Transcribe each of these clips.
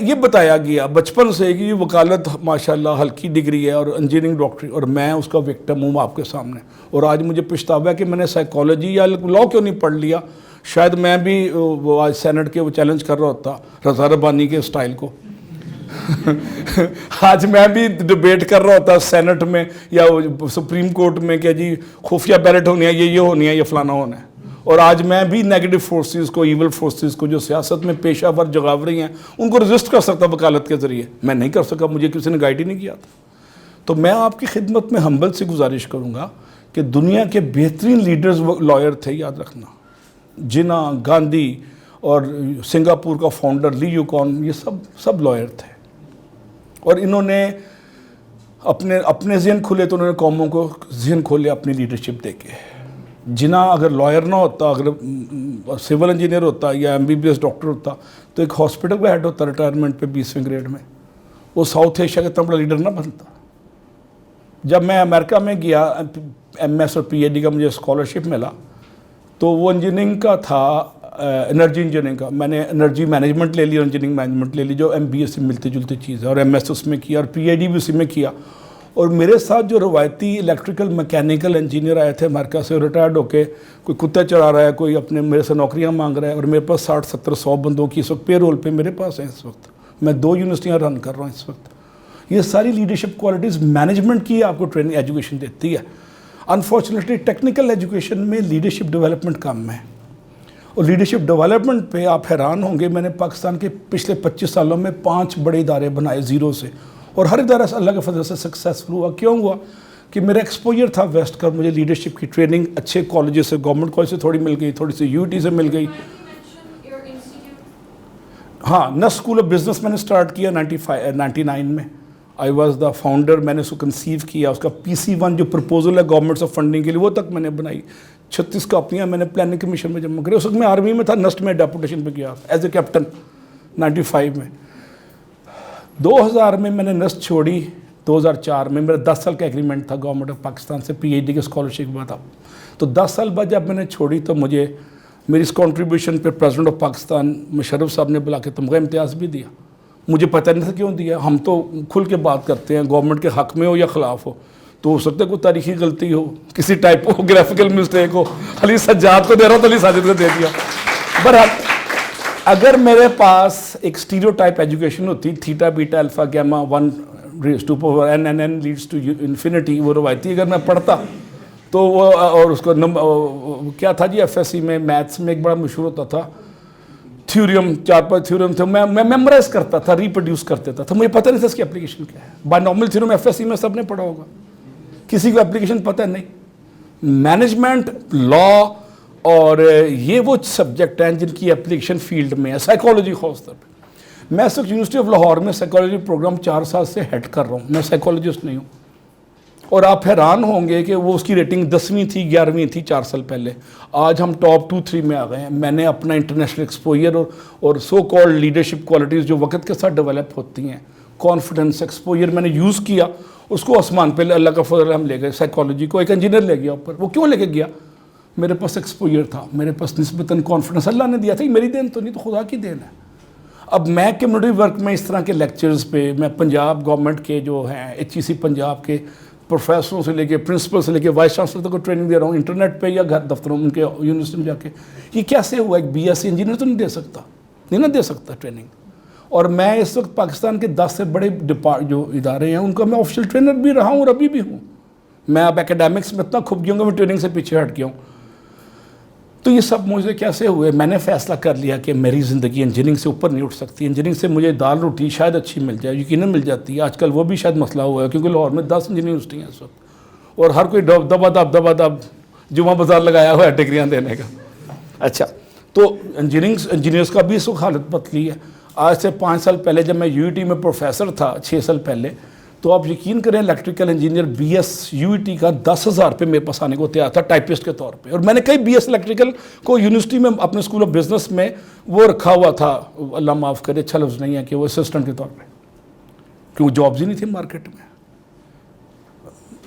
یہ بتایا گیا بچپن سے کہ یہ وکالت ماشاءاللہ ہلکی ڈگری ہے اور انجینئرنگ ڈاکٹری، اور میں اس کا وکٹم ہوں آپ کے سامنے. اور آج مجھے پچھتاوا ہے کہ میں نے سائیکالوجی یا لاء کیوں نہیں پڑھ لیا. شاید میں بھی وہ آج سینٹ کے وہ چیلنج کر رہا ہوتا رضا ربانی کے سٹائل کو. آج میں بھی ڈبیٹ کر رہا ہوتا سینٹ میں یا سپریم کورٹ میں کہ جی خفیہ بیلٹ ہونی ہے، یہ ہونی ہے، یہ فلانا ہونا ہے. اور آج میں بھی نیگیٹو فورسز کو، ایول فورسز کو جو سیاست میں پیشہ ور جگاوری ہیں ان کو رزسٹ کر سکتا وکالت کے ذریعے. میں نہیں کر سکا، مجھے کسی نے گائیڈ ہی نہیں کیا تھا. تو میں آپ کی خدمت میں ہمبل سے گزارش کروں گا کہ دنیا کے بہترین لیڈرز لائر تھے، یاد رکھنا. جناح، گاندھی اور سنگاپور کا فاؤنڈر لی یوکون، یہ سب لائر تھے. اور انہوں نے اپنے ذہن کھلے تو انہوں نے قوموں کو ذہن کھولے اپنی لیڈرشپ دے کے. جناح اگر لائر نہ ہوتا، اگر سول انجینئر ہوتا یا MBBS ڈاکٹر ہوتا تو ایک ہاسپٹل کا ہیڈ ہوتا ریٹائرمنٹ پہ 20ویں گریڈ میں. وہ ساؤتھ ایشیا کا اتنا بڑا لیڈر نہ بنتا. جب میں امریکہ میں گیا MS اور PhD کا مجھے اسکالرشپ ملا تو وہ انجینئرنگ کا تھا، انرجی انجینئرنگ کا. میں نے انرجی مینجمنٹ لے لی اور انجینئرنگ مینجمنٹ لے لی جو MBA سے ملتی جلتی چیز ہے، اور MS اس میں کیا اور PhD بھی اسی میں کیا. اور میرے ساتھ جو روایتی الیکٹریکل میکینیکل انجینئر آئے تھے امریکہ سے، ریٹائرڈ ہو کے کوئی کتے چڑھا رہا ہے، کوئی اپنے میرے سے نوکریاں مانگ رہا ہے، اور میرے پاس 60 70 100 بندوں کی اس وقت پے رول پہ میرے پاس ہیں. اس وقت میں 2 یونیورسٹیاں رن کر رہا ہوں اس وقت. یہ ساری لیڈرشپ کوالٹیز مینجمنٹ کی آپ کو ٹریننگ ایجوکیشن دیتی ہے. انفارچونیٹلی ٹیکنیکل ایجوکیشن میں لیڈرشپ ڈیولپمنٹ کم ہے. اور لیڈرشپ ڈیولپمنٹ پہ آپ حیران ہوں گے، میں نے پاکستان کے پچھلے 25 سالوں میں 5 بڑے ادارے بنائے زیرو سے، اور ہر ادارہ سے اللہ کے فضل سے سکسیسفل ہوا. کیوں ہوا؟ کہ میرا ایکسپوجر تھا ویسٹ کا. مجھے لیڈرشپ کی ٹریننگ اچھے کالجز سے، گورنمنٹ کالج سے تھوڑی مل گئی، تھوڑی سی UT سے مل گئی. ہاں، نس اسکول آف بزنس میں نے سٹارٹ کیا 99 میں. I was the founder. میں نے اس کو کنسیو کیا. اس کا PC1 جو پرپوزل ہے گورنمنٹ سے فنڈنگ کے لیے وہ تک میں نے بنائی. 36 کاپیاں میں نے پلاننگ کمیشن میں جمع کری. اس وقت میں آرمی میں تھا، نسٹ میں ڈیپوٹیشن پہ گیا ایز اے کیپٹن 95 میں. 2000 میں نے نسٹ چھوڑی. 2004 میں میرا 10 سال کا ایگریمنٹ تھا گورنمنٹ آف پاکستان سے PhD کے اسکالرشپ کے بعد. تو 10 سال بعد جب میں نے چھوڑی تو مجھے میری اس کنٹریبیوشن پہ پریزیڈنٹ آف پاکستان مشرف صاحب نے بلا کے تمغہ امتیاز بھی دیا. مجھے پتہ نہیں تھا کیوں دیا. ہم تو کھل کے بات کرتے ہیں، گورنمنٹ کے حق میں ہو یا خلاف ہو. تو ہو سکتا ہے کوئی تاریخی غلطی ہو، کسی ٹائپوگرافیکل مسٹیک ہو. علی سجاد کو دے رہا ہوں تو علی ساجد کو دے دیا. بہرحال اگر میرے پاس ایک اسٹیریوٹائپ ایجوکیشن ہوتی، theta beta alpha گیما 1 raised to power n leads to infinity، وہ روایتی اگر میں پڑھتا تو وہ، اور اس کو کیا تھا جی FSC میں میتھس میں ایک بڑا مشہور ہوتا تھا تھیوریم، 4-5 تھیوریم تھے، میں میمورائز کرتا تھا، ریپروڈیوس کرتا تھا. مجھے پتہ نہیں تھا اس کی اپلیکیشن کیا ہے. بائنومل تھیورم FSC میں سب نے پڑھا ہوگا، کسی کو اپلیکیشن پتہ نہیں. مینجمنٹ، لاء اور یہ وہ سبجیکٹ ہیں جن کی اپلیکیشن فیلڈ میں ہے. سائیکالوجی خاص طور پہ. میں اس وقت یونیورسٹی آف لاہور میں سائیکالوجی پروگرام 4 سال سے ہیڈ کر رہا ہوں. میں سائیکالوجسٹ نہیں ہوں. اور آپ حیران ہوں گے کہ وہ اس کی ریٹنگ 10ویں تھی، 11ویں تھی 4 سال پہلے. آج ہم ٹاپ 2-3 میں آ گئے ہیں. میں نے اپنا انٹرنیشنل ایکسپوجر اور سو کالڈ لیڈرشپ کوالٹیز جو وقت کے ساتھ ڈیولپ ہوتی ہیں، کانفیڈنس، ایکسپوجر میں نے یوز کیا. اس کو آسمان پہ اللہ کا فضل ہم لے گئے. سائیکالوجی کو ایک انجینئر لے گیا اوپر. وہ کیوں لے کے گیا؟ میرے پاس ایکسپوجر تھا، میرے پاس نسبتاً کانفیڈنس اللہ نے دیا تھا. میری دین تو نہیں، تو خدا کی دین ہے. اب میں کمیونٹی ورک میں اس طرح کے لیکچرز پہ میں پنجاب گورنمنٹ کے جو ہیں HEC پنجاب کے پروفیسروں سے لے کے پرنسپل سے لے کے وائس چانسلر تک کو ٹریننگ دے رہا ہوں، انٹرنیٹ پہ یا گھر دفتروں ان کے یونیورسٹی میں جا کے. یہ کیسے ہوا؟ ایک BSc انجینئر تو نہیں دے سکتا، نہیں نہ دے سکتا ٹریننگ. اور میں اس وقت پاکستان کے 10 سے بڑے جو ادارے ہیں ان کا میں آفیشیل ٹرینر بھی رہا ہوں اور ابھی بھی ہوں. میں اب اکیڈیمکس میں اتنا کھپ گیا ہوں کہ میں ٹریننگ سے پیچھے ہٹ گیا ہوں. تو یہ سب مجھے کیسے ہوئے؟ میں نے فیصلہ کر لیا کہ میری زندگی انجینئرنگ سے اوپر نہیں اٹھ سکتی. انجینئرنگ سے مجھے دال روٹی شاید اچھی مل جائے، یقیناً مل جاتی ہے. آج کل وہ بھی شاید مسئلہ ہوا ہے کیونکہ لاہور میں 10 انجینئرنگ یونیورسٹی ہیں اس وقت، اور ہر کوئی دبا دب جمعہ بازار لگایا ہوا ہے ڈگریاں دینے کا. اچھا، تو انجینئرس کا بھی اس وقت حالت پتلی ہے. آج سے 5 سال پہلے جب میں UET میں پروفیسر تھا، 6 سال پہلے، تو آپ یقین کریں الیکٹریکل انجینئر BS UET کا 10,000 پہ میرے پاس آنے کو تیار تھا ٹائپسٹ کے طور پہ. اور میں نے کئی BS الیکٹریکل کو یونیورسٹی میں اپنے اسکول آف بزنس میں وہ رکھا ہوا تھا، اللہ معاف کرے اچھا لفظ نہیں ہے، کہ وہ اسسٹنٹ کے طور پہ، کیوں جابز ہی نہیں تھی مارکیٹ میں.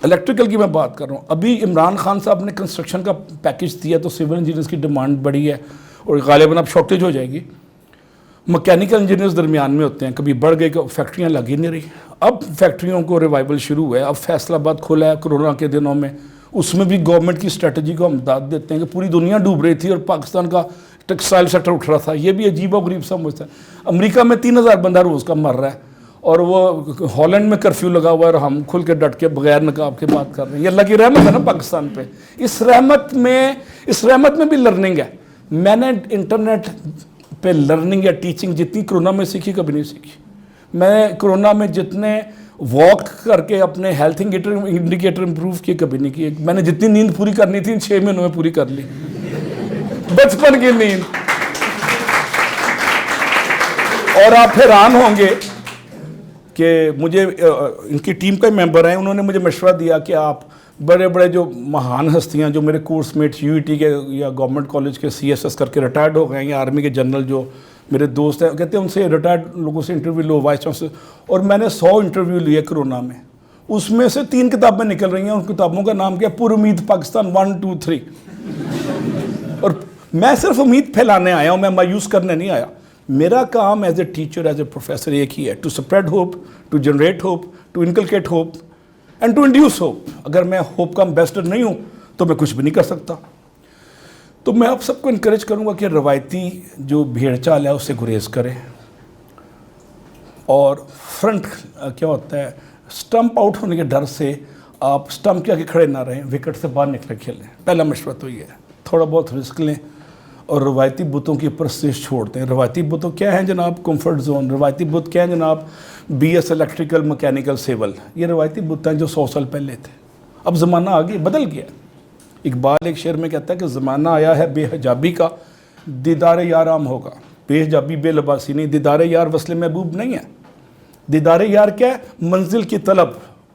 الیکٹریکل کی میں بات کر رہا ہوں. ابھی عمران خان صاحب نے کنسٹرکشن کا پیکج دیا تو سول انجینئرز کی ڈیمانڈ بڑی ہے اور غالباً اب شارٹیج ہو جائے گی. مکینیکل انجینئرز درمیان میں ہوتے ہیں, کبھی بڑھ گئے کہ فیکٹریاں لگ ہی نہیں رہی. اب فیکٹریوں کو ریوائول شروع ہوا ہے. اب فیصل آباد کھولا ہے کرونا کے دنوں میں, اس میں بھی گورنمنٹ کی اسٹریٹجی کو ہم داد دیتے ہیں کہ پوری دنیا ڈوب رہی تھی اور پاکستان کا ٹیکسٹائل سیکٹر اٹھ رہا تھا. یہ بھی عجیب و غریب سمجھتا ہے. امریکہ میں 3000 بندہ روز کا مر رہا ہے اور وہ ہالینڈ میں کرفیو لگا ہوا ہے اور ہم کھل کے ڈٹ کے بغیر نقاب کے بات کر رہے ہیں. یہ اللہ کی رحمت ہے نا پاکستان پہ. اس رحمت میں بھی لرننگ ہے. میں نے انٹرنیٹ پہ لرننگ یا ٹیچنگ جتنی کرونا میں سیکھی کبھی نہیں سیکھی. میں کرونا میں جتنے واک کر کے اپنے ہیلتھ انڈیکیٹر امپروو کیے کبھی نہیں کیے. میں نے جتنی نیند پوری کرنی تھی 6 مہینوں میں پوری کر لی, بچپن کی نیند. اور آپ حیران ہوں گے کہ مجھے ان کی ٹیم کا ممبر ہیں, انہوں نے مجھے مشورہ دیا کہ آپ بڑے بڑے جو مہان ہستیاں جو میرے course mate U E T کے یا گورنمنٹ کالج کے سی ایس ایس کر کے ریٹائرڈ ہو گئے ہیں یا آرمی کے جنرل جو میرے دوست ہیں, کہتے ہیں ان سے ریٹائرڈ لوگوں سے انٹرویو لو وائس چانسلر. اور میں نے 100 انٹرویو لیے کرونا میں, اس میں سے 3 کتابیں نکل رہی ہیں. ان کتابوں کا نام کیا, پر امید پاکستان 1 2 3. اور میں صرف امید پھیلانے آیا ہوں, میں مایوس کرنے نہیں آیا. میرا کام as a teacher as a professor ایک ہی ہے, to spread hope, to generate hope, to inculcate hope and to induce hope. اگر میں ہوپ کا امبیسڈر نہیں ہوں تو میں کچھ بھی نہیں کر سکتا. تو میں آپ سب کو انکریج کروں گا کہ روایتی جو بھیڑ چال ہے اس سے گریز کریں, اور فرنٹ کیا ہوتا ہے سٹمپ آؤٹ ہونے کے ڈر سے آپ سٹمپ کے آگے کھڑے نہ رہیں, وکٹ سے باہر نکلے کھیلیں. پہلا مشورہ تو یہ ہے, تھوڑا بہت رسک لیں اور روایتی بتوں کی پرستش چھوڑ دیں. روایتی بتوں کیا ہیں جناب, کمفرٹ زون. روایتی بت کیا ہیں جناب, B S electrical mechanical civil. یہ روایتی بت ہیں جو 100 سال پہلے تھے. اب زمانہ آگے بدل گیا. اقبال ایک شعر میں کہتا ہے کہ زمانہ آیا ہے بے حجابی کا, دیدار یار عام ہوگا. بے حجابی بے لباسی نہیں, دیدار یار وصل محبوب نہیں ہے. دیدار یار کیا ہے, منزل کی طلب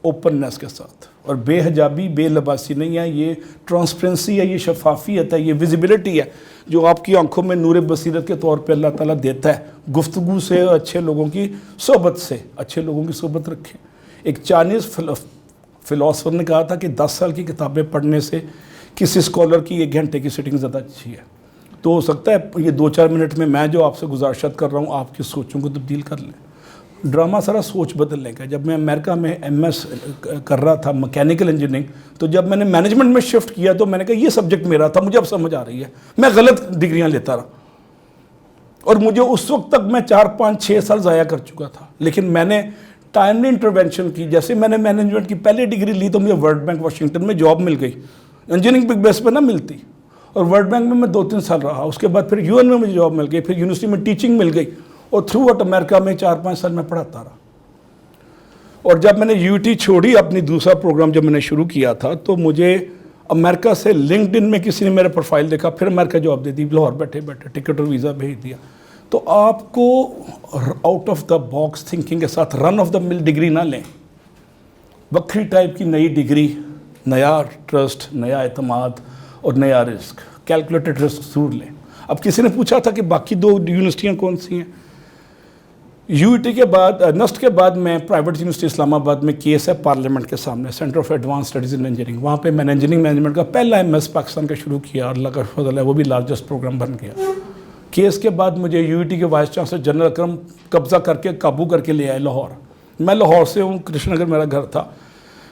اوپننس کے ساتھ. اور بے حجابی بے لباسی نہیں ہے, یہ ٹرانسپیرنسی ہے, یہ شفافیت ہے, یہ ویزیبلٹی ہے جو آپ کی آنکھوں میں نور بصیرت کے طور پہ اللہ تعالیٰ دیتا ہے. گفتگو سے, اچھے لوگوں کی صحبت سے, اچھے لوگوں کی صحبت رکھیں. ایک چائنیز فلاسفر نے کہا تھا کہ 10 سال کی کتابیں پڑھنے سے کسی اسکالر کی 1 گھنٹے کی سٹنگ زیادہ اچھی ہے. تو ہو سکتا ہے یہ 2-4 منٹ میں جو آپ سے گزارشات کر رہا ہوں آپ کی سوچوں کو تبدیل کر لیں. ڈرامہ سارا سوچ بدلنے کا. جب میں امریکہ میں ایم ایس کر رہا تھا مکینیکل انجینئرنگ, تو جب میں نے مینجمنٹ میں شفٹ کیا تو میں نے کہا یہ سبجیکٹ میرا تھا, مجھے اب سمجھ آ رہی ہے. میں غلط ڈگریاں لیتا رہا اور مجھے اس وقت تک میں 4-5-6 سال ضائع کر چکا تھا. لیکن میں نے ٹائملی انٹرونشن کی. جیسے میں نے مینجمنٹ کی پہلی ڈگری لی تو مجھے ورلڈ بینک واشنگٹن میں جاب مل گئی. انجینئرنگ بگ بیس پہ نہ ملتی. اور ورلڈ بینک میں 2-3 سال رہا. اس کے بعد پھر یو این میں مجھے جاب مل گئی, پھر یونیورسٹی میں ٹیچنگ مل گئی, اور تھرو آؤٹ امریکہ میں 4-5 سال میں پڑھاتا رہا. اور جب میں نے یو ٹی چھوڑی, اپنی دوسرا پروگرام جب میں نے شروع کیا تھا, تو مجھے امریکہ سے لنکڈ ان میں کسی نے میرا پروفائل دیکھا, پھر امریکہ جاب دے دی, لاہور بیٹھے بیٹھے ٹکٹ اور ویزا بھیج دیا. تو آپ کو out of the box thinking کے ساتھ رن آف دا مل ڈگری نہ لیں. وکری ٹائپ کی نئی ڈگری, نیا ٹرسٹ, نیا اعتماد اور نیا رسک, کیلکولیٹڈ رسک ضرور لیں. اب کسی نے پوچھا تھا کہ باقی 2 یونیورسٹیاں کون سی ہیں. یو ٹی کے بعد, نسٹ کے بعد میں پرائیویٹ یونیورسٹی اسلام آباد میں کیس ہے پارلیمنٹ کے سامنے, centre of advance studies in engineering. وہاں پہ میں نے انجینئرنگ مینجمنٹ کا پہلا ایم ایس پاکستان کا شروع کیا, اور اللہ کا فضل ہے وہ بھی لارجسٹ پروگرام بن گیا. کیس کے بعد مجھے یو ٹی کے وائس چانسلر جنرل اکرم قبضہ کر کے قابو کر کے لے آئے لاہور. میں لاہور سے ہوں, کرشن نگر میرا گھر تھا.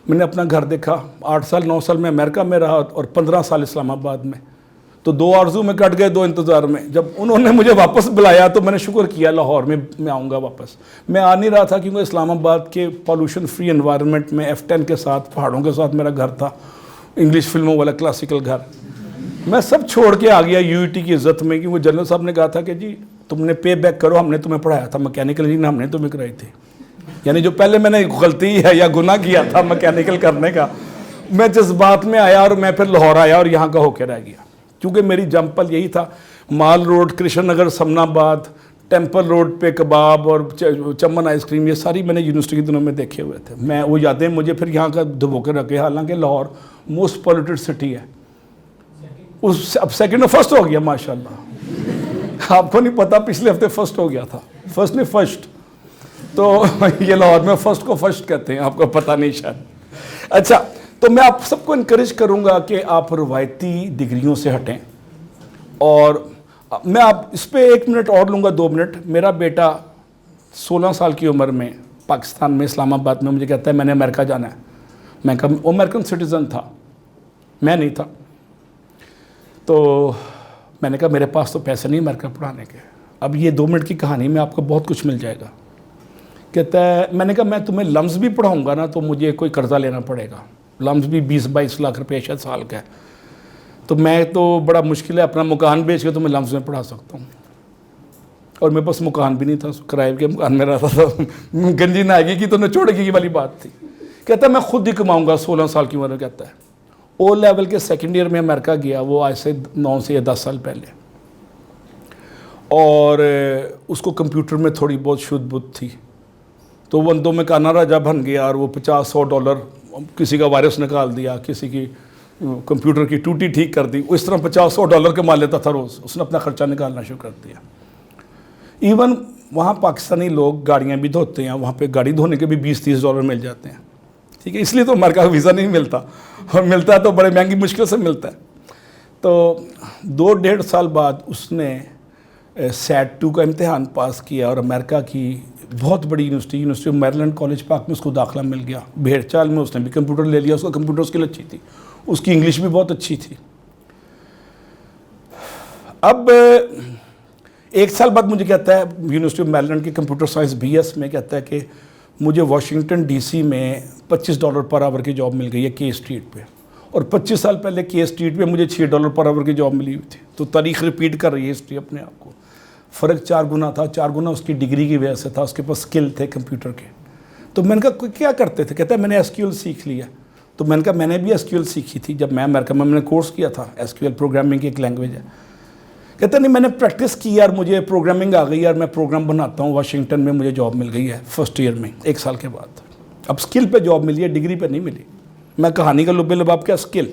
میں نے اپنا گھر دیکھا. 8 سال 9 سال میں امریکہ میں رہا اور 15 سال اسلام آباد میں. تو 2 آرزو میں کٹ گئے, 2 انتظار میں. جب انہوں نے مجھے واپس بلایا تو میں نے شکر کیا لاہور میں آؤں گا واپس. میں آ نہیں رہا تھا کیونکہ اسلام آباد کے پالوشن فری انوائرمنٹ میں F10 کے ساتھ پہاڑوں کے ساتھ میرا گھر تھا, انگلش فلموں والا کلاسیکل گھر. میں سب چھوڑ کے آ گیا یو ٹی کی عزت میں, کیونکہ جنرل صاحب نے کہا تھا کہ جی تم نے پے بیک کرو, ہم نے تمہیں پڑھایا تھا مکینیکل انجینئر, ہم نے تمہیں کرائی تھی. یعنی جو پہلے میں نے غلطی ہے یا گناہ کیا تھا مکینیکل کرنے کا, میں جذبات میں آیا اور میں پھر لاہور آیا اور یہاں کا ہو کے رہ گیا. کیونکہ میری جمپل یہی تھا, مال روڈ, کرشن نگر, سمن آباد, ٹیمپل روڈ پہ کباب اور چمن آئس کریم, یہ ساری میں نے یونیورسٹی کے دنوں میں دیکھے ہوئے تھے. میں وہ یادیں مجھے پھر یہاں کا دبو کے رکھے. حالانکہ لاہور موسٹ پولیوٹڈ سٹی ہے. اب سیکنڈ اور فرسٹ ہو گیا ماشاء اللہ. آپ کو نہیں پتا, پچھلے ہفتے فرسٹ ہو گیا تھا. فرسٹ نہیں فرسٹ, تو یہ لاہور میں فرسٹ کو فرسٹ کہتے ہیں, آپ کو پتہ نہیں شاید. اچھا, تو میں آپ سب کو انکریج کروں گا کہ آپ روایتی ڈگریوں سے ہٹیں اور میں آپ اس پہ 1 منٹ اور لوں گا, 2 منٹ. میرا بیٹا 16 سال کی عمر میں پاکستان میں اسلام آباد میں مجھے کہتا ہے میں نے امریکہ جانا ہے. میں کہا وہ امریکن سٹیزن تھا, میں نہیں تھا. تو میں نے کہا میرے پاس تو پیسے نہیں امریکہ پڑھانے کے. اب یہ 2 منٹ کی کہانی میں آپ کو بہت کچھ مل جائے گا. کہتا ہے, میں نے کہا میں تمہیں لمز بھی پڑھاؤں گا نا تو مجھے کوئی قرضہ لینا پڑے گا, لمز بھی 20-22 لاکھ روپے شاید سال کا ہے, تو میں تو بڑا مشکل ہے اپنا مکان بیچ کے تو میں لمز میں پڑھا سکتا ہوں. اور میرے پاس مکان بھی نہیں تھا, کرائے کے مکان میں رہتا تھا. گنجی نہ آئے گی تو نہ چھوڑے گی والی بات تھی. کہتا ہے میں خود ہی کماؤں گا. 16 سال کی عمر میں کہتا ہے. او لیول کے 2nd ایئر میں امریکہ گیا, وہ آج سے 9 سے 10 سال پہلے, اور اس کو کمپیوٹر میں تھوڑی بہت شدھ بدھ تھی, تو وہ اندوں میں کانا راجہ بن گیا, اور وہ $50-100 کسی کا وائرس نکال دیا, کسی کی کمپیوٹر کی ٹوٹی ٹھیک کر دی. اس طرح $50-100 کما لیتا تھا روز. اس نے اپنا خرچہ نکالنا شروع کر دیا. ایون وہاں پاکستانی لوگ گاڑیاں بھی دھوتے ہیں, وہاں پہ گاڑی دھونے کے بھی $20-30 مل جاتے ہیں. ٹھیک ہے, اس لیے تو امریکہ کا ویزا نہیں ملتا, اور ملتا ہے تو بڑے مہنگی مشکل سے ملتا ہے. تو 2-1.5 سال بعد اس نے SAT 2 کا امتحان پاس کیا, اور امریکہ کی بہت بڑی یونیورسٹی آف میریلینڈ کالج پاک میں اس کو داخلہ مل گیا. بھیڑ چال میں اس نے بھی کمپیوٹر لے لیا. اس کا کمپیوٹر اسکل اچھی تھی, اس کی انگلش بھی بہت اچھی تھی. اب 1 سال بعد مجھے کہتا ہے یونیورسٹی آف میریلینڈ کے کمپیوٹر سائنس BS میں, کہتا ہے کہ مجھے واشنگٹن DC میں $25 پر آور کی جاب مل گئی ہے K اسٹریٹ پہ, اور 25 سال پہلے K اسٹریٹ پہ مجھے $6 پر آور کی جاب ملی ہوئی تھی. تو تاریخ ریپیٹ کر رہی ہے ہسٹری اپنے آپ کو. فرق 4 گنا تھا. 4 گنا اس کی ڈگری کی وجہ سے تھا, اس کے پاس اسکل تھے کمپیوٹر کے. تو میں نے کہا کیا کرتے تھے؟ کہتا ہے میں نے SQL سیکھ لیا. تو میں نے کہا میں نے بھی SQL سیکھی تھی جب میں امریکہ میں نے کورس کیا تھا. SQL پروگرامنگ کی ایک لینگویج ہے. کہتا نہیں میں نے پریکٹس کی اور مجھے پروگرامنگ آ گئی اور میں پروگرام بناتا ہوں. واشنگٹن میں مجھے جاب مل گئی ہے 1st ایئر میں 1 سال کے بعد. اب اسکل پہ جاب ملی ہے, ڈگری پہ نہیں ملی. میں کہانی کا لب لباب کیا اسکل.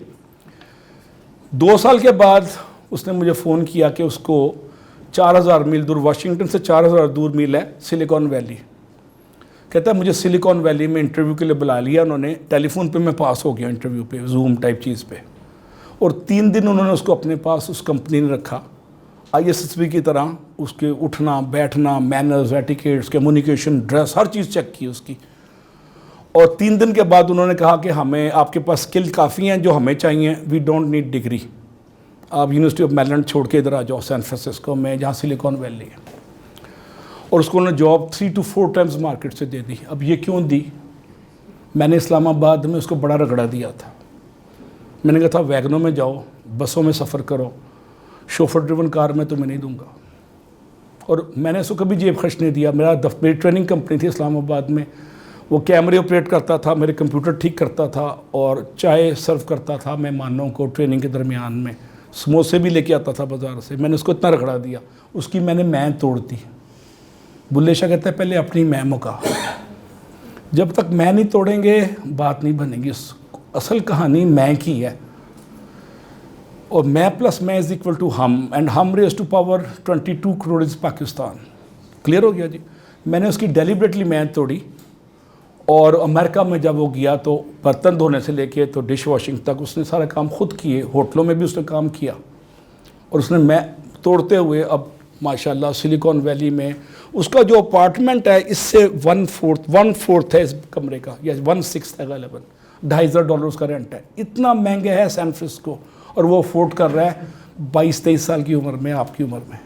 2 سال کے بعد اس نے مجھے فون کیا کہ اس کو 4000 میل دور, واشنگٹن سے 4000 دور میل ہے سلیکان ویلی. کہتا ہے مجھے سلیکان ویلی میں انٹرویو کے لیے بلا لیا انہوں نے. ٹیلی فون پہ میں پاس ہو گیا انٹرویو پہ, زوم ٹائپ چیز پہ, اور 3 دن انہوں نے اس کو اپنے پاس اس کمپنی نے رکھا. ISSB کی طرح اس کے اٹھنا بیٹھنا, مینرز, ایٹیکیٹس, کمیونیکیشن, ڈریس, ہر چیز چیک کی اس کی. اور 3 دن کے بعد انہوں نے کہا کہ ہمیں آپ کے پاس اسکل کافی ہیں جو ہمیں چاہیے, وی ڈونٹ نیڈ ڈگری, آپ یونیورسٹی آف میریلینڈ چھوڑ کے ادھر آ جاؤ سین فرانسسکو میں جہاں سلیکان ویلی ہے. اور اس کو انہوں نے جاب 3 to 4 ٹائمز مارکیٹ سے دے دی. اب یہ کیوں دی؟ میں نے اسلام آباد میں اس کو بڑا رگڑا دیا تھا. میں نے کہا تھا ویگنوں میں جاؤ, بسوں میں سفر کرو, شوفر ڈریون کار میں تمہیں نہیں دوں گا. اور میں نے اس کو کبھی جیب خرچ نہیں دیا. میری ٹریننگ کمپنی تھی اسلام آباد میں, وہ کیمرے آپریٹ کرتا تھا, میرے کمپیوٹر ٹھیک کرتا تھا, اور چائے سرو کرتا تھا مہمانوں کو ٹریننگ کے درمیان میں. سموسے بھی لے کے آتا تھا بازار سے. میں نے اس کو اتنا رگڑا دیا, اس کی میں نے توڑ دی. بلے شاہ کہتا ہے پہلے اپنی میں مکا, جب تک میں نہیں توڑیں گے بات نہیں بنے گی. اصل کہانی میں کی ہے, اور میں پلس میں از اکول ٹو ہم, اینڈ ہم raise to power 22 crore is Pakistan. Clear ہو گیا جی. میں نے اس کی ڈیلیبریٹلی میں توڑی. اور امریکہ میں جب وہ گیا تو برتن دھونے سے لے کے تو ڈش واشنگ تک اس نے سارا کام خود کیے. ہوٹلوں میں بھی اس نے کام کیا, اور اس نے میں توڑتے ہوئے اب ماشاءاللہ سلیکان ویلی میں اس کا جو اپارٹمنٹ ہے اس سے 1/4 ہے اس کمرے کا, یا 1/6 ہے غالباً. $2,500 اس کا رینٹ ہے. اتنا مہنگا ہے سین فرانسسکو, اور وہ افورڈ کر رہا ہے 22-23 سال کی عمر میں, آپ کی عمر میں.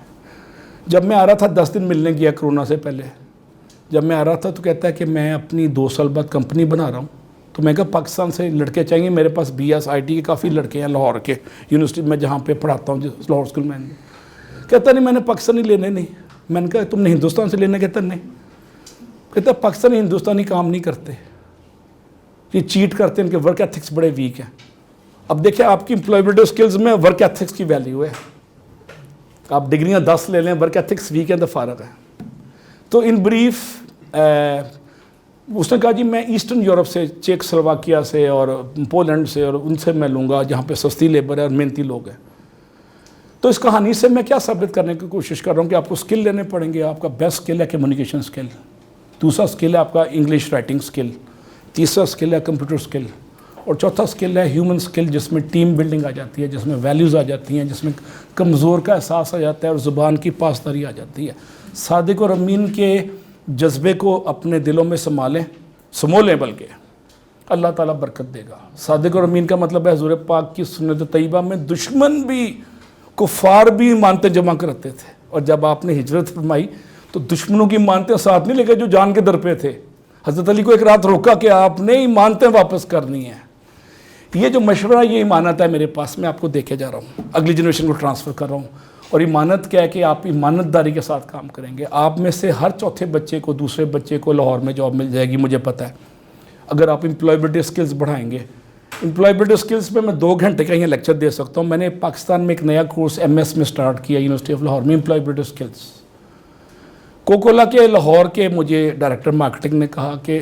جب میں آ رہا تھا 10 دن ملنے گیا کرونا سے پہلے, جب میں آ رہا تھا تو کہتا ہے کہ میں اپنی 2 سال بعد کمپنی بنا رہا ہوں. تو میں کہا پاکستان سے لڑکے چاہیے, میرے پاس BS IT کے کافی لڑکے ہیں لاہور کے, یونیورسٹی میں جہاں پہ پڑھاتا ہوں لاہور اسکول میں. کہتا نہیں میں نے پاکستانی لینے نہیں. میں نے کہا تم نے ہندوستان سے لینے؟ کہتا نہیں. کہتا پاکستانی ہندوستانی کام نہیں کرتے, یہ چیٹ کرتے ہیں, ان کے ورک ایتھکس بڑے ویک ہیں. اب دیکھیں آپ کی امپلائبلٹی سکلز میں ورک ایتھکس کی ویلیو ہے. آپ ڈگریاں 10 لے لیں, ورک ایتھکس ویک ہیں تو فارغ ہے. تو ان بریف اس نے کہا جی میں ایسٹرن یورپ سے, چیک سلواکیہ سے اور پولینڈ سے, اور ان سے میں لوں گا جہاں پہ سستی لیبر ہے اور محنتی لوگ ہیں. تو اس کہانی سے میں کیا ثابت کرنے کی کوشش کر رہا ہوں کہ آپ کو اسکل لینے پڑیں گے. آپ کا بیسٹ اسکل ہے کمیونیکیشن اسکل, دوسرا اسکل ہے آپ کا انگلش رائٹنگ اسکل, تیسرا اسکل ہے کمپیوٹر اسکل, اور چوتھا اسکل ہے ہیومن اسکل، جس میں ٹیم بلڈنگ آ جاتی ہے، جس میں ویلیوز آ جاتی ہیں، جس میں کمزور کا احساس آ جاتا ہے اور زبان کی پاسداری آ جاتی ہے۔ صادق اور امین کے جذبے کو اپنے دلوں میں سمولیں بلکہ اللہ تعالیٰ برکت دے گا۔ صادق اور امین کا مطلب ہے حضور پاک کی سنت طیبہ میں دشمن بھی، کفار بھی ایمانتیں جمع کرتے تھے، اور جب آپ نے ہجرت فرمائی تو دشمنوں کی ایمانتیں ساتھ نہیں لے گئے جو جان کے در پہ تھے۔ حضرت علی کو ایک رات روکا کہ آپ نے ایمانتیں واپس کرنی ہیں۔ یہ جو مشورہ، یہ ایمانت ہے میرے پاس، میں آپ کو دے کے جا رہا ہوں، اگلی جنریشن کو ٹرانسفر کر رہا ہوں۔ اور ایمانت کیا ہے کہ آپ ایمانت داری کے ساتھ کام کریں گے۔ آپ میں سے ہر چوتھے بچے کو، دوسرے بچے کو لاہور میں جاب مل جائے گی، مجھے پتہ ہے، اگر آپ امپلائبلٹی اسکلز بڑھائیں گے۔ امپلائبلٹی اسکلز پہ میں 2 گھنٹے کا یہ لیکچر دے سکتا ہوں۔ میں نے پاکستان میں ایک نیا کورس MS میں سٹارٹ کیا، یونیورسٹی آف لاہور میں، امپلائبلٹی اسکلز۔ کوکولا کے لاہور کے مجھے ڈائریکٹر مارکیٹنگ نے کہا کہ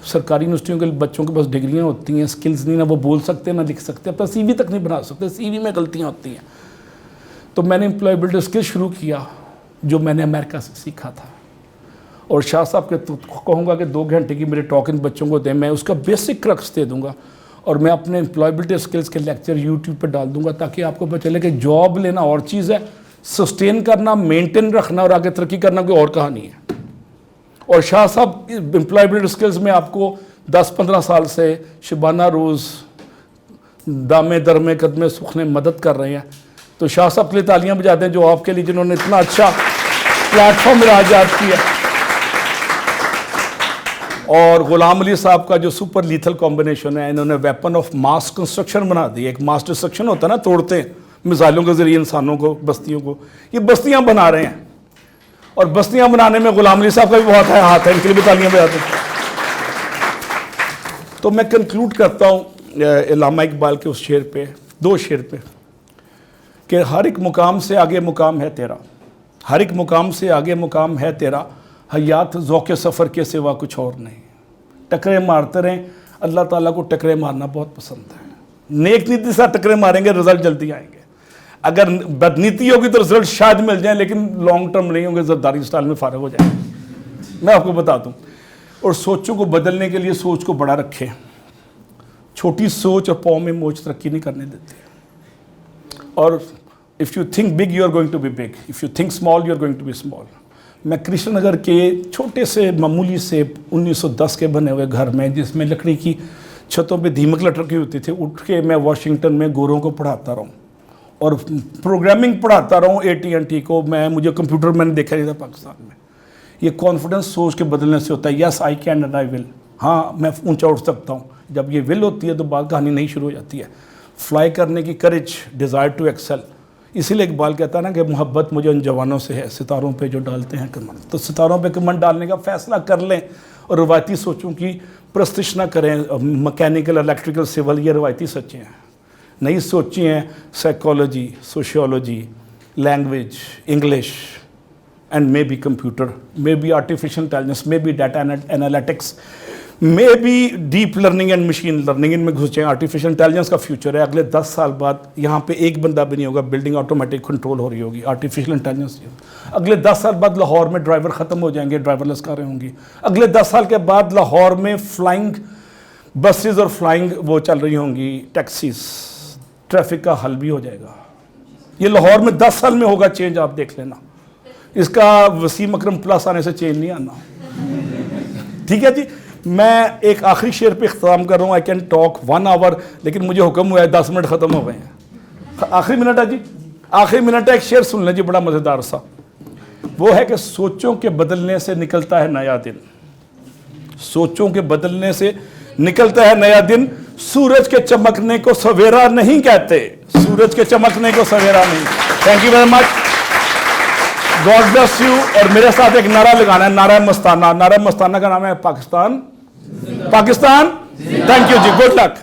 سرکاری یونیورسٹیوں کے بچوں کے پاس ڈگریاں ہوتی ہیں، اسکلز نہیں، نہ وہ بول سکتے نہ لکھ سکتے، اپنا CV تک نہیں بنا سکتے، CV میں غلطیاں ہوتی ہیں۔ تو میں نے امپلائبلٹی اسکل شروع کیا، جو میں نے امریکہ سے سیکھا تھا۔ اور شاہ صاحب کے کہوں گا کہ 2 گھنٹے کی میرے ٹاک ان بچوں کو دیں، میں اس کا بیسک کرکس دے دوں گا، اور میں اپنے امپلائبلٹی اسکلز کے لیکچر YouTube پہ ڈال دوں گا، تاکہ آپ کو پتہ چلے کہ جاب لینا اور چیز ہے، سسٹین کرنا، مینٹین رکھنا اور آگے ترقی کرنا کوئی اور کہانی ہے۔ اور شاہ صاحب امپلائبلٹی اسکلز میں آپ کو 10-15 سال سے شبانہ روز دامے درمے قدمے سکھنے مدد کر رہے ہیں۔ تو شاہ صاحب کے لیے تالیاں بجاتے ہیں، جو آپ کے لیے جنہوں نے اتنا اچھا پلیٹ فارم ایجاد کیا۔ اور غلام علی صاحب کا جو سپر لیتھل کمبینیشن ہے، انہوں نے ویپن آف ماس کنسٹرکشن بنا دی۔ ایک ماس ڈسٹرکشن ہوتا ہے نا، توڑتے ہیں میزائلوں کے ذریعے انسانوں کو، بستیوں کو، یہ بستیاں بنا رہے ہیں۔ اور بستیاں بنانے میں غلام علی صاحب کا بھی بہت ہاتھ ہے، ان کے لیے بھی تالیاں بجاتے ہیں۔ تو میں کنکلوڈ کرتا ہوں علامہ اقبال کے اس شعر پہ، 2 شعر پہ، کہ ہر ایک مقام سے آگے مقام ہے تیرا، ہر ایک مقام سے آگے مقام ہے تیرا، حیات ذوق سفر کے سوا کچھ اور نہیں۔ ٹکرے مارتے رہیں، اللہ تعالیٰ کو ٹکرے مارنا بہت پسند ہے۔ نیک نیتی سے ٹکرے ماریں گے، رزلٹ جلدی آئیں گے۔ اگر بدنیتی ہوگی تو رزلٹ شاید مل جائیں، لیکن لانگ ٹرم نہیں ہوں گے، زرداری اسٹائل میں فارغ ہو جائیں گے۔ میں آپ کو بتا دوں، اور سوچوں کو بدلنے کے لیے سوچ کو بڑا رکھیں۔ چھوٹی سوچ اور پاؤں میں موچ ترقی نہیں کرنے دیتی۔ اور if you think big, you are going to be big. If you think small, you are going to be small. میں کرشن نگر کے چھوٹے سے معمولی سے 1910 کے بنے ہوئے گھر میں، جس میں لکڑی کی چھتوں پہ دیمک لٹکی ہوتی تھی، اٹھ کے میں واشنگٹن میں گوروں کو پڑھاتا رہوں اور پروگرامنگ پڑھاتا رہوں AT&T کو۔ مجھے کمپیوٹر میں نے دیکھا نہیں تھا پاکستان میں۔ یہ کانفیڈنس سوچ کے بدلنے سے ہوتا ہے۔ یس آئی کین اینڈ آئی ول، ہاں میں اونچا اٹھ سکتا ہوں۔ جب یہ ول ہوتی ہے تو بات کہانی نہیں شروع ہو جاتی ہے۔ فلائی کرنے کی کریج، ڈیزائر ٹو ایکسل۔ اسی لیے اقبال کہتا ہے نا کہ محبت مجھے ان جوانوں سے ہے، ستاروں پہ جو ڈالتے ہیں کمن۔ تو ستاروں پہ کمن ڈالنے کا فیصلہ کر لیں، اور روایتی سوچوں کی پرستش نہ کریں۔ مکینیکل، الیکٹریکل، سول، یہ روایتی سوچیں ہیں۔ نئی سوچیں ہیں psychology, sociology, language, English, and may be computer, may be artificial intelligence, may be data analytics, may be deep learning and machine learning. ان میں گھسیں۔ آرٹیفیشل انٹیلیجنس کا فیوچر ہے۔ اگلے 10 سال بعد یہاں پہ ایک بندہ بھی نہیں ہوگا، بلڈنگ آٹومیٹک کنٹرول ہو رہی ہوگی، آرٹیفیشل انٹیلیجنس۔ اگلے 10 سال بعد لاہور میں ڈرائیور ختم ہو جائیں گے، ڈرائیور لیس کاریں ہوں گی۔ اگلے 10 سال کے بعد لاہور میں فلائنگ بسز اور فلائنگ وہ چل رہی ہوں گی ٹیکسیز۔ ٹریفک کا حل بھی ہو جائے گا۔ یہ لاہور میں 10 سال میں ہوگا چینج، آپ دیکھ لینا۔ اس کا وسیم اکرم پلس آنے سے چینج نہیں آنا۔ ٹھیک ہے جی، میں ایک آخری شعر پہ اختتام کر رہا ہوں۔ آئی کین ٹاک 1 hour، لیکن مجھے حکم ہوا ہے 10 منٹ ختم ہو گئے ہیں۔ آخری منٹ ہے جی، آخری منٹ ہے، ایک شعر سن لیں جی، بڑا مزیدار سا۔ وہ ہے کہ سوچوں کے بدلنے سے نکلتا ہے نیا دن، سوچوں کے بدلنے سے نکلتا ہے نیا دن، سورج کے چمکنے کو سویرا نہیں کہتے، سورج کے چمکنے کو سویرا نہیں۔ Thank you very much, God bless you. اور میرے ساتھ ایک نعرہ لگانا ہے، نعرہ مستانہ۔ نعرہ مستانہ کا نام ہے پاکستان، پاکستان۔ تھینک یو جی، گڈ لک۔